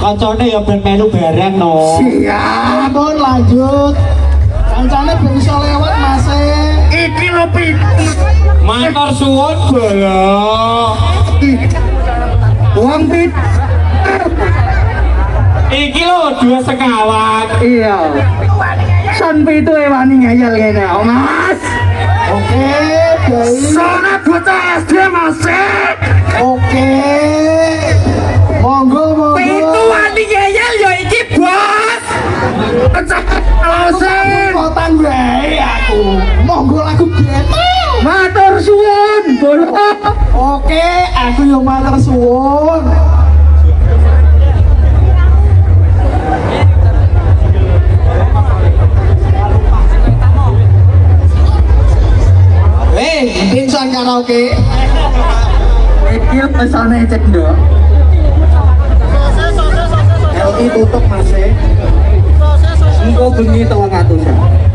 Kancane ya ben melu bareng no. Siap. Pun lanjut. Kancane ben iso lewat Mas. Iki lho Matur suwun bala. Wong pit. Iki lho 2 sekawan. Iya. Son pitu wani ngeyel ngene, Mas. Oke, baik. Sore bocah SD Mas. Oke. Monggo, monggo. Pitu wani ngeyel ya iki, Bos. Alasan kotan wae aku. Monggo lagu beta. Matur suwun, Bolo. Oke, aku yo matur suwun. Insan karaoke. Iki pesane cek ndok. LI tutup Mas. Engko bengi 300.